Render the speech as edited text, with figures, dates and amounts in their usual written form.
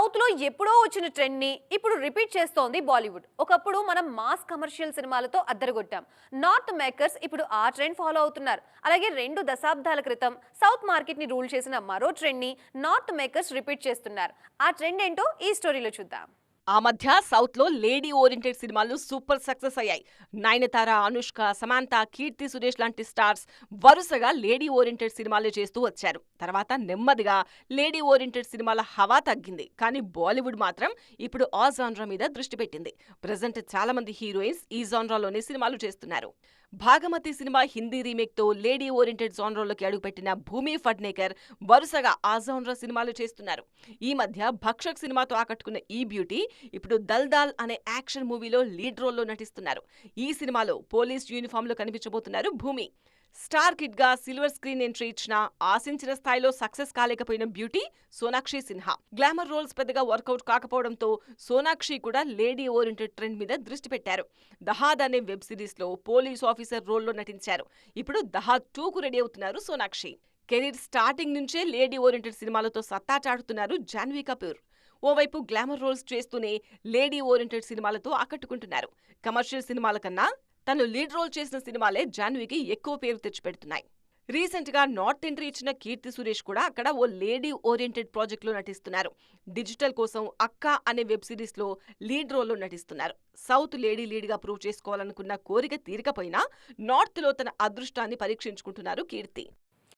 South లో ఎప్పుడో వచ్చిన ట్రెండ్ ని ఇప్పుడు రిపీట్ చేస్తోంది బాలీవుడ్. ఒకప్పుడు మనం మాస్ కమర్షియల్ సినిమాలతో అద్దరగొట్టాం. నార్త్ మేకర్స్ ఇప్పుడు ఆ ట్రెండ్ ఫాలో అవుతున్నారు. అలాగే 2 దశాబ్దాల క్రితం సౌత్ మార్కెట్ ని రూల్ చేసిన మరో ట్రెండ్ ని నార్త్ మేకర్స్ రిపీట్ చేస్తున్నారు. ఆ ట్రెండ్ ఏంటో ఈ స్టోరీలో చూద్దాం. ఆ మధ్య సౌత్ లో లేడీ ఓరియంటెడ్ సినిమాలు సూపర్ సక్సెస్ అయ్యాయి. నయనతార, అనుష్క, సమాంత, కీర్తి సురేష్ లాంటి స్టార్స్ వరుసగా లేడీ ఓరియంటెడ్ సినిమాలు చేస్తూ వచ్చారు. తర్వాత నెమ్మదిగా లేడీ ఓరియంటెడ్ సినిమాల హవా తగ్గింది. కానీ బాలీవుడ్ మాత్రం ఇప్పుడు ఆ జాన్రా మీద దృష్టి పెట్టింది. ప్రెజెంట్ చాలా మంది హీరోయిన్స్ ఈ జాన్రాలోనే సినిమాలు చేస్తున్నారు. భాగమతి సినిమా హిందీ రీమేక్ తో లేడీ ఓరియంటెడ్ జాన్రాలోకి అడుగుపెట్టిన భూమి ఫడ్నేకర్ వరుసగా ఆ జాన్రా సినిమాలు చేస్తున్నారు. ఈ మధ్య భక్షక్ సినిమాతో ఆకట్టుకున్న ఈ బ్యూటీ ఇప్పుడు దల్ దాల్ అనే యాక్షన్ మూవీలో లీడ్ రోల్లో నటిస్తున్నారు. ఈ సినిమాలో పోలీస్ యూనిఫామ్ లో కనిపించబోతున్నారు భూమి. స్టార్ కిడ్ గా సిల్వర్ స్క్రీన్ ఎంట్రీ ఇచ్చిన ఆశించిన స్థాయిలో సక్సెస్ కాలేకపోయిన beauty Sonakshi Sinha. Glamour roles పెద్దగా వర్కౌట్ కాకపోవడంతో సోనాక్షి కూడా లేడీ ఓరియంటెడ్ ట్రెండ్ మీద దృష్టి పెట్టారు. దహాద్ అనే వెబ్ సిరీస్ లో పోలీస్ ఆఫీసర్ రోల్లో నటించారు. ఇప్పుడు దహాద్ 2కు రెడీ అవుతున్నారు సోనాక్షి. కెరీర్ స్టార్టింగ్ నుంచే లేడీ ఓరియంటెడ్ సినిమాలతో సత్తా చాటుతున్నారు జాన్వీ కపూర్. ఓవైపు గ్లామర్ రోల్స్ చేస్తూనే లేడీ ఓరియంటెడ్ సినిమాలతో ఆకట్టుకుంటున్నారు. కమర్షియల్ సినిమాల కన్నా తను లీడ్ రోల్ చేసిన సినిమాలే జాన్వీకి ఎక్కువ పేరు తెచ్చిపెడుతున్నాయి. రీసెంట్ గా నార్త్ ఎంట్రీ ఇచ్చిన కీర్తి సురేష్ కూడా అక్కడ ఓ లేడీ ఓరియంటెడ్ ప్రాజెక్ట్ లో నటిస్తున్నారు. డిజిటల్ కోసం అక్క అనే వెబ్ సిరీస్ లో లీడ్ రోల్లో నటిస్తున్నారు. సౌత్ లేడీ లీడ్ గా ప్రూవ్ చేసుకోవాలనుకున్న కోరిక తీరకపోయినా నార్త్ లో తన అదృష్టాన్ని పరీక్షించుకుంటున్నారు కీర్తి.